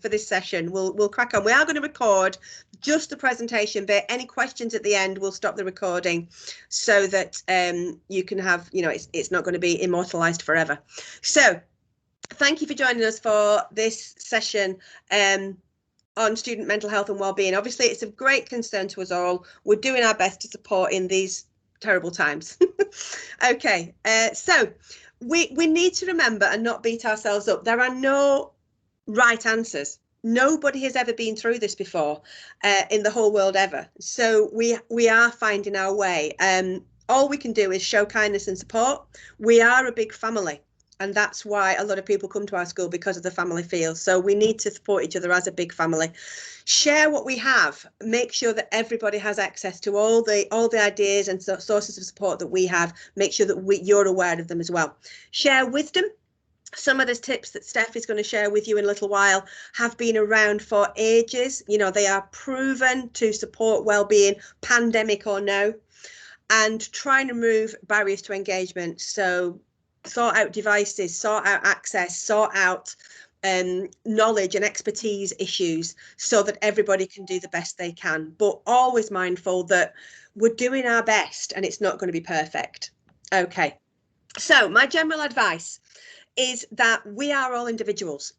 for this session. We'll crack on. We are going to record just the presentation bit. Any questions at the end, we'll stop the recording so that you can have, it's not going to be immortalized forever. So thank you for joining us for this session on student mental health and wellbeing. Obviously, it's of great concern to us all. We're doing our best to support in these terrible times. Okay, so we need to remember and not beat ourselves up. There are no right answers. Nobody has ever been through this before in the whole world ever. So we are finding our way. All we can do is show kindness and support. We are a big family. And that's why a lot of people come to our school, because of the family feel. So we need to support each other as a big family. Share what we have. Make sure that everybody has access to all the ideas and sources of support that we have. Make sure that you're aware of them as well. Share wisdom. Some of the tips that Steph is going to share with you in a little while have been around for ages. They are proven to support well-being, pandemic or no, and try and remove barriers to engagement. So sort out devices, sort out access, sort out knowledge and expertise issues so that everybody can do the best they can, but always mindful that we're doing our best and it's not going to be perfect. Okay, so my general advice is that we are all individuals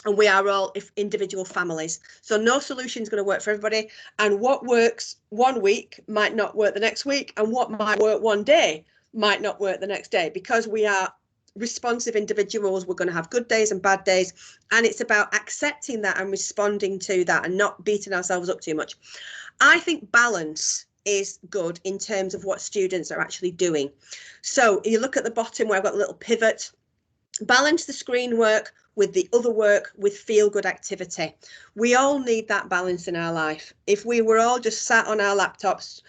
and we are all individual families. So no solution is going to work for everybody, and what works one week might not work the next week, and what might work one day might not work the next day. Because we are responsive individuals, we're going to have good days and bad days, and it's about accepting that and responding to that and not beating ourselves up too much. I think balance is good in terms of what students are actually doing. So you look at the bottom where I've got a little pivot. Balance the screen work with the other work with feel good activity. We all need that balance in our life. If we were all just sat on our laptops,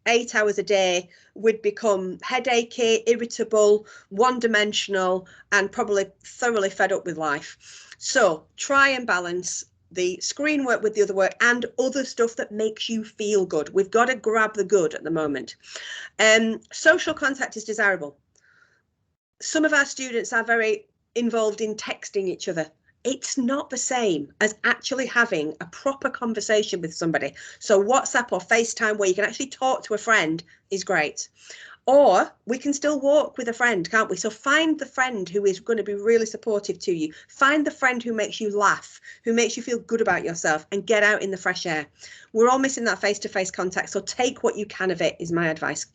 8 hours a day, we'd become headachy, irritable, one-dimensional, and probably thoroughly fed up with life. So try and balance the screen work with the other work and other stuff that makes you feel good. We've got to grab the good at the moment. Social contact is desirable. Some of our students are very involved in texting each other. It's not the same as actually having a proper conversation with somebody. So WhatsApp or FaceTime, where you can actually talk to a friend, is great. Or we can still walk with a friend, can't we? So find the friend who is going to be really supportive to you. Find the friend who makes you laugh, who makes you feel good about yourself, and get out in the fresh air. We're all missing that face-to-face contact, so take what you can of it, is my advice.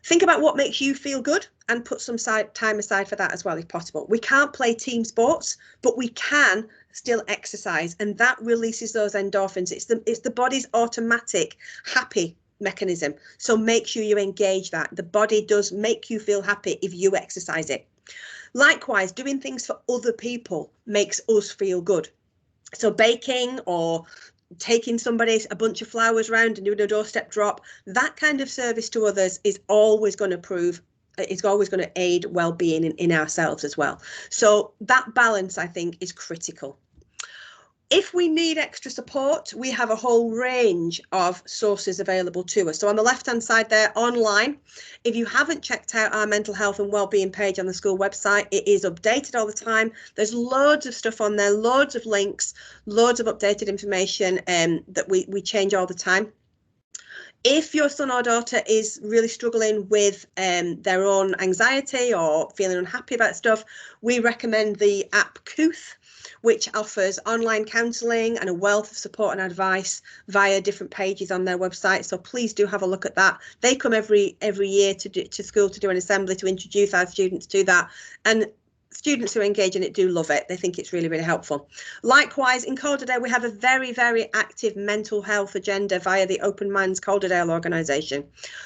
Think about what makes you feel good and put some time aside for that as well, if possible. We can't play team sports, but we can still exercise, and that releases those endorphins. It's the body's automatic happy mechanism. So make sure you engage that. The body does make you feel happy if you exercise it. Likewise, doing things for other people makes us feel good. So baking or taking somebody a bunch of flowers round and doing a doorstep drop, that kind of service to others is always going to aid well-being in ourselves as well. So that balance, I think, is critical. If we need extra support, we have a whole range of sources available to us. So on the left-hand side there, online, if you haven't checked out our mental health and wellbeing page on the school website, it is updated all the time. There's loads of stuff on there, loads of links, loads of updated information that we change all the time. If your son or daughter is really struggling with their own anxiety or feeling unhappy about stuff, we recommend the app Kooth, which offers online counselling and a wealth of support and advice via different pages on their website. So please do have a look at that. They come every year to school to do an assembly to introduce our students to that. And students who engage in it do love it. They think it's really, really helpful. Likewise, in Calderdale, we have a very, very active mental health agenda via the Open Minds Calderdale organisation.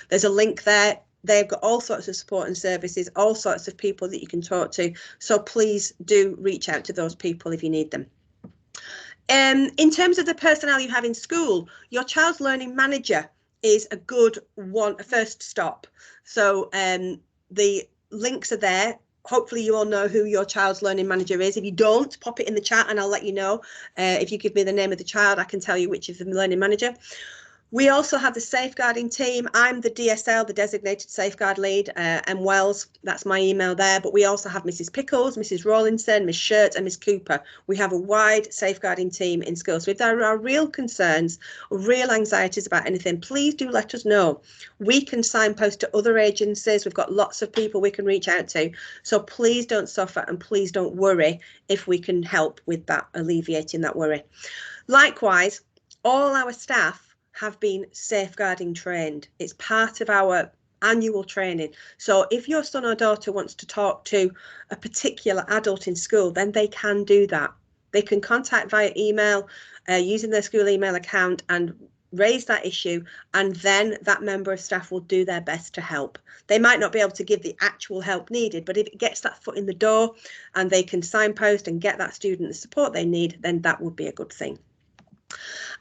There's a link there. They've got all sorts of support and services, all sorts of people that you can talk to. So please do reach out to those people if you need them. In terms of the personnel you have in school, your child's learning manager is a good one, a first stop. So the links are there. Hopefully you all know who your child's learning manager is. If you don't, pop it in the chat and I'll let you know. If you give me the name of the child, I can tell you which is the learning manager. We also have the safeguarding team. I'm the DSL, the designated safeguard lead, and Wells, that's my email there. But we also have Mrs. Pickles, Mrs. Rawlinson, Miss Shirt and Miss Cooper. We have a wide safeguarding team in school. So if there are real concerns or real anxieties about anything, please do let us know. We can signpost to other agencies. We've got lots of people we can reach out to. So please don't suffer and please don't worry if we can help with that, alleviating that worry. Likewise, all our staff have been safeguarding trained. It's part of our annual training. So if your son or daughter wants to talk to a particular adult in school, then they can do that. They can contact via email using their school email account and raise that issue, and then that member of staff will do their best to help. They might not be able to give the actual help needed, but if it gets that foot in the door and they can signpost and get that student the support they need, then that would be a good thing.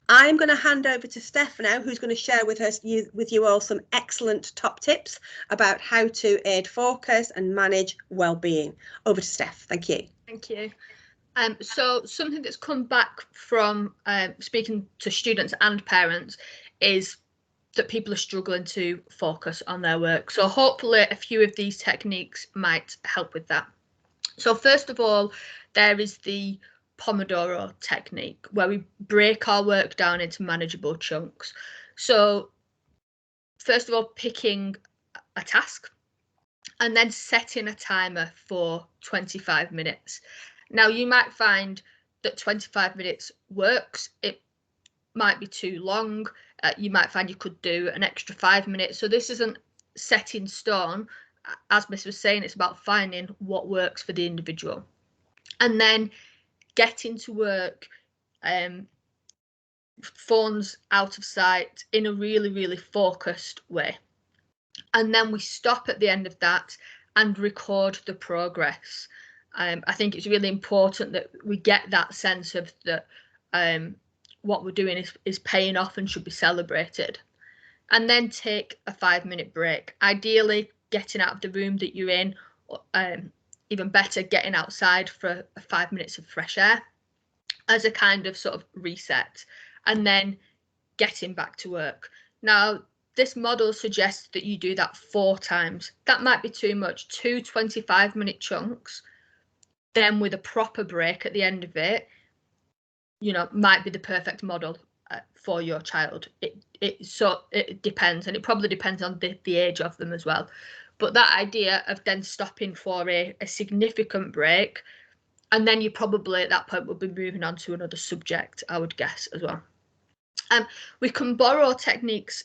I'm going to hand over to Steph now, who's going to share with you all some excellent top tips about how to aid focus and manage well-being. Over to Steph. Thank you. Thank you. So something that's come back from speaking to students and parents is that people are struggling to focus on their work. So hopefully a few of these techniques might help with that. So first of all, there is the Pomodoro technique, where we break our work down into manageable chunks. So first of all, picking a task and then setting a timer for 25 minutes. Now, you might find that 25 minutes works. It might be too long. You might find you could do an extra 5 minutes. So this isn't set in stone. As Miss was saying, it's about finding what works for the individual. And then getting to work, phones out of sight in a really, really focused way. And then we stop at the end of that and record the progress. I think it's really important that we get that sense of that what we're doing is paying off and should be celebrated. And then take a 5-minute break. Ideally, getting out of the room that you're in, even better, getting outside for 5 minutes of fresh air as a kind of sort of reset, and then getting back to work. Now, this model suggests that you do that 4 times. That might be too much. 2 25-minute chunks, then with a proper break at the end of it, might be the perfect model for your child. It depends, and it probably depends on the age of them as well. But that idea of then stopping for a significant break, and then you probably at that point will be moving on to another subject, I would guess, as well. We can borrow techniques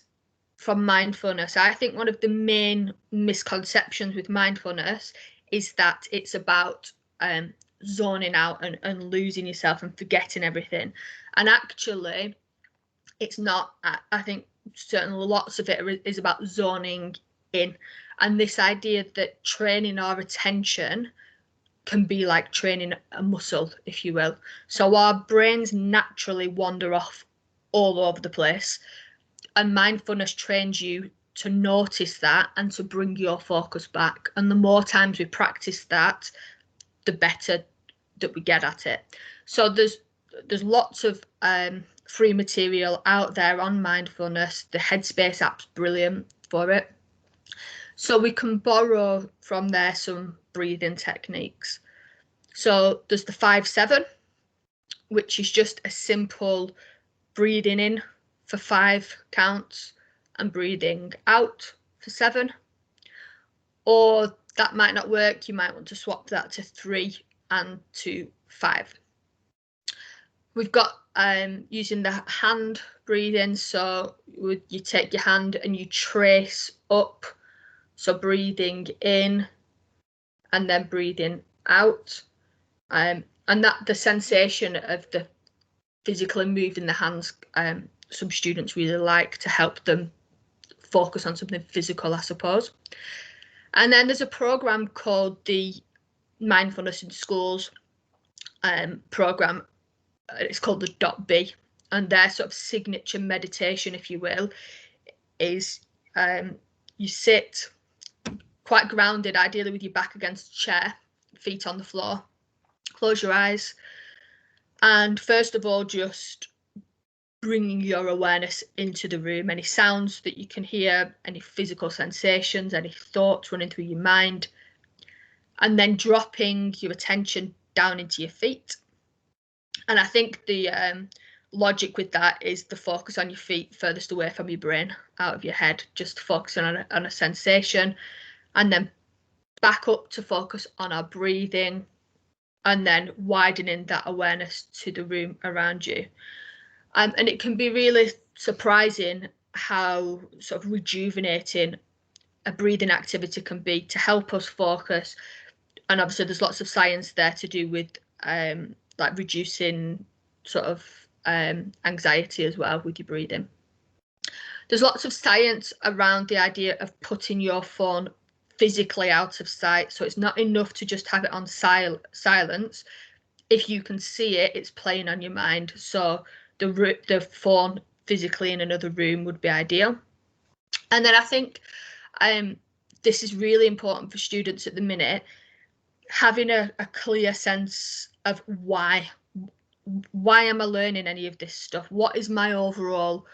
from mindfulness. I think one of the main misconceptions with mindfulness is that it's about zoning out and losing yourself and forgetting everything. And actually, it's not. I think certainly lots of it is about zoning in. And this idea that training our attention can be like training a muscle, if you will. So our brains naturally wander off all over the place. And mindfulness trains you to notice that and to bring your focus back. And the more times we practice that, the better that we get at it. So there's lots of free material out there on mindfulness. The Headspace app's brilliant for it. So we can borrow from there some breathing techniques. So there's the 5-7, which is just a simple breathing in for 5 counts and breathing out for 7. Or that might not work. You might want to swap that to 3 and to 5. We've got using the hand breathing. So you take your hand and you trace up. So breathing in and then breathing out. And that the sensation of the physically moving the hands, some students really like to help them focus on something physical, I suppose. And then there's a program called the Mindfulness in Schools program. It's called the .B, and their sort of signature meditation, if you will, is you sit quite grounded, ideally with your back against a chair, feet on the floor, close your eyes, and first of all just bringing your awareness into the room, any sounds that you can hear, any physical sensations, any thoughts running through your mind, and then dropping your attention down into your feet. And I think the logic with that is the focus on your feet furthest away from your brain, out of your head, just focusing on a sensation, and then back up to focus on our breathing, and then widening that awareness to the room around you. And it can be really surprising how sort of rejuvenating a breathing activity can be to help us focus. And obviously there's lots of science there to do with like reducing sort of anxiety as well with your breathing. There's lots of science around the idea of putting your phone physically out of sight. So it's not enough to just have it on silence. If you can see it, it's playing on your mind. So the phone physically in another room would be ideal. And then I think this is really important for students at the minute, having a clear sense of why am I learning any of this stuff? What is my overall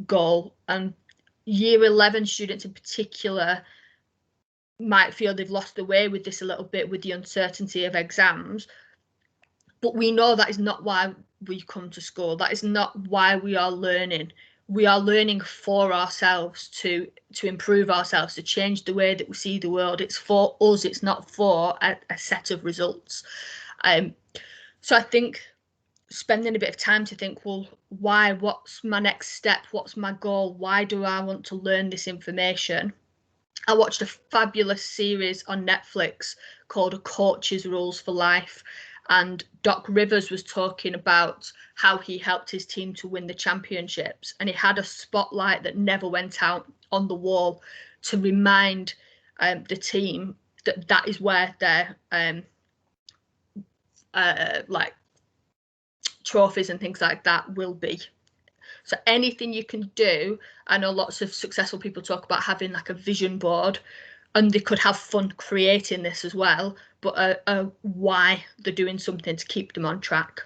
goal? And year 11 students in particular might feel they've lost the way with this a little bit, with the uncertainty of exams. But we know that is not why we come to school. That is not why we are learning. We are learning for ourselves, to improve ourselves, to change the way that we see the world. It's for us. It's not for a set of results. So I think spending a bit of time to think, well, why? What's my next step? What's my goal? Why do I want to learn this information? I watched a fabulous series on Netflix called A Coach's Rules for Life. And Doc Rivers was talking about how he helped his team to win the championships. And he had a spotlight that never went out on the wall to remind the team that that is where their like trophies and things like that will be. So anything you can do, I know lots of successful people talk about having like a vision board, and they could have fun creating this as well, but why they're doing something to keep them on track.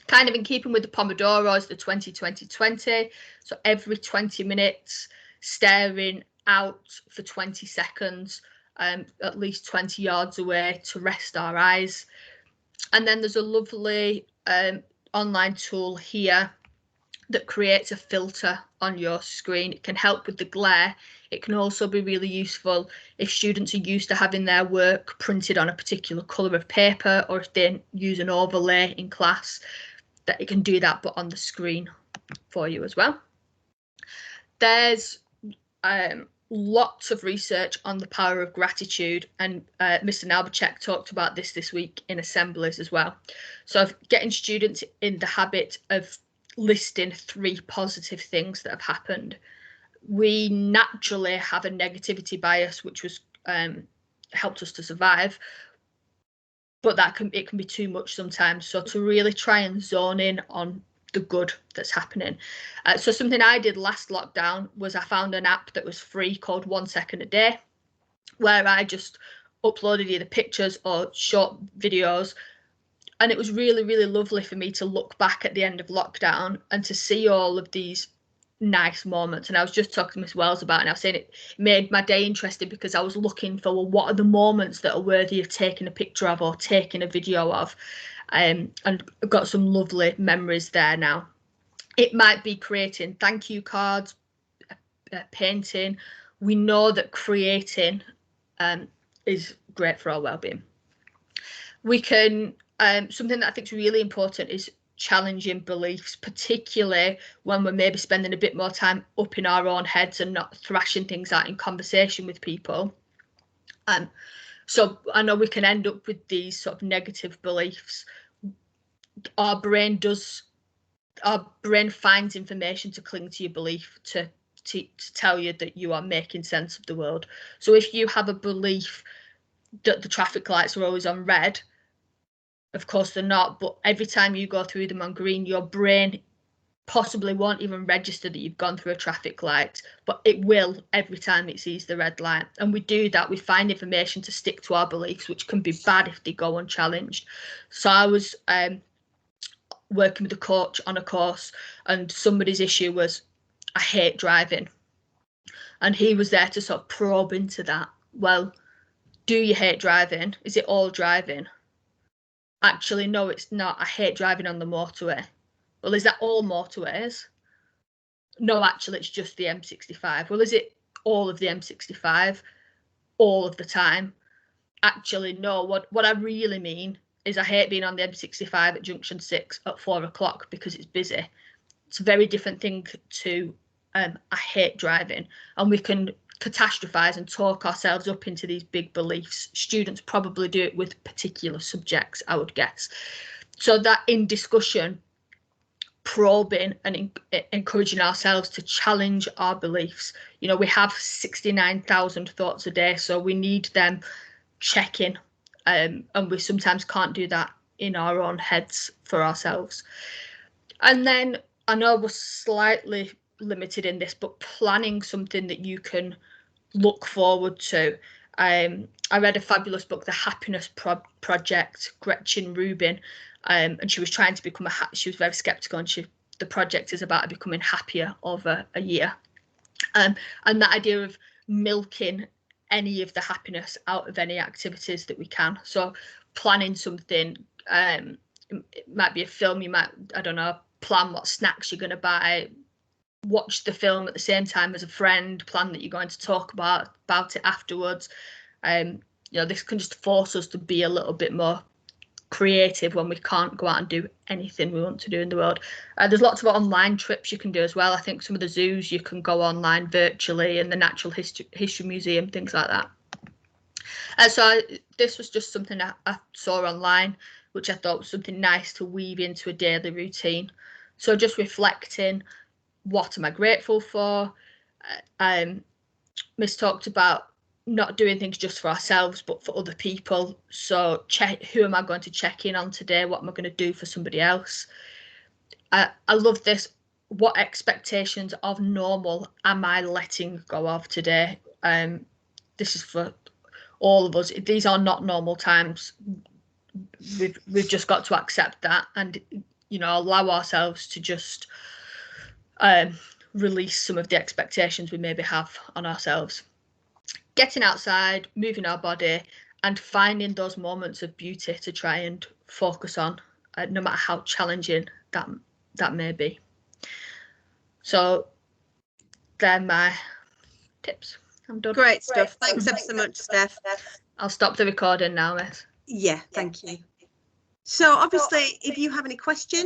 Kind of in keeping with the Pomodoros, the 20-20-20. So every 20 minutes, staring out for 20 seconds, at least 20 yards away, to rest our eyes. And then there's a lovely online tool here that creates a filter on your screen. It can help with the glare. It can also be really useful if students are used to having their work printed on a particular colour of paper, or if they use an overlay in class, that it can do that but on the screen for you as well. There's lots of research on the power of gratitude, and Mr. Nalbachek talked about this week in assemblies as well. So getting students in the habit of listing 3 positive things that have happened. We naturally have a negativity bias, which was helped us to survive, but it can be too much sometimes. So to really try and zone in on the good that's happening. So something I did last lockdown was I found an app that was free called 1 Second a Day, where I just uploaded either pictures or short videos. And it was really, really lovely for me to look back at the end of lockdown and to see all of these nice moments. And I was just talking to Miss Wells about it, and I was saying it made my day interesting because I was looking for, well, what are the moments that are worthy of taking a picture of or taking a video of? And I've got some lovely memories there now. It might be creating thank you cards, painting. We know that creating is great for our well-being. We can something that I think is really important is challenging beliefs, particularly when we're maybe spending a bit more time up in our own heads and not thrashing things out in conversation with people. So I know we can end up with these sort of negative beliefs. Our brain finds information to cling to your belief, to tell you that you are making sense of the world. So if you have a belief that the traffic lights are always on red, of course they're not, but every time you go through them on green, your brain possibly won't even register that you've gone through a traffic light, but it will every time it sees the red light. And we do that, we find information to stick to our beliefs, which can be bad if they go unchallenged. So I was working with a coach on a course, and somebody's issue was, I hate driving. And he was there to sort of probe into that. Well, do you hate driving? Is it all driving? Actually, no, it's not. I hate driving on the motorway. Well, is that all motorways? No, actually, it's just the M65. Well, is it all of the M65 all of the time? Actually, no. What I really mean is I hate being on the M65 at junction 6 at 4 o'clock because it's busy. It's a very different thing to I hate driving. And we can catastrophize and talk ourselves up into these big beliefs. Students probably do it with particular subjects, I would guess. So that in discussion, probing and encouraging ourselves to challenge our beliefs. You know, we have 69,000 thoughts a day, so we need them checking, and we sometimes can't do that in our own heads for ourselves. And then I know we're slightly limited in this, but planning something that you can look forward to. I read a fabulous book, The Happiness Project, Gretchen Rubin, and she was trying to become she was very skeptical, and the project is about becoming happier over a year. And that idea of milking any of the happiness out of any activities that we can. So planning something, it might be a film, you might, I don't know, plan what snacks you're going to buy, watch the film at the same time as a friend, plan that you're going to talk about it afterwards. You know, this can just force us to be a little bit more creative when we can't go out and do anything we want to do in the world. There's lots of online trips you can do as well. I think some of the zoos you can go online virtually, and the Natural History Museum, things like that. So this was just something I saw online, which I thought was something nice to weave into a daily routine. So just reflecting, what am I grateful for? Miss talked about not doing things just for ourselves, but for other people. So who am I going to check in on today? What am I going to do for somebody else? I love this. What expectations of normal am I letting go of today? This is for all of us. These are not normal times. We've just got to accept that, and, you know, allow ourselves to just release some of the expectations we maybe have on ourselves. Getting outside, moving our body, and finding those moments of beauty to try and focus on, no matter how challenging that may be. So they're my tips. I'm done. Great stuff. Thanks ever so much, Steph. I'll stop the recording now, Miss. Yeah, thank you. So obviously, if you have any questions,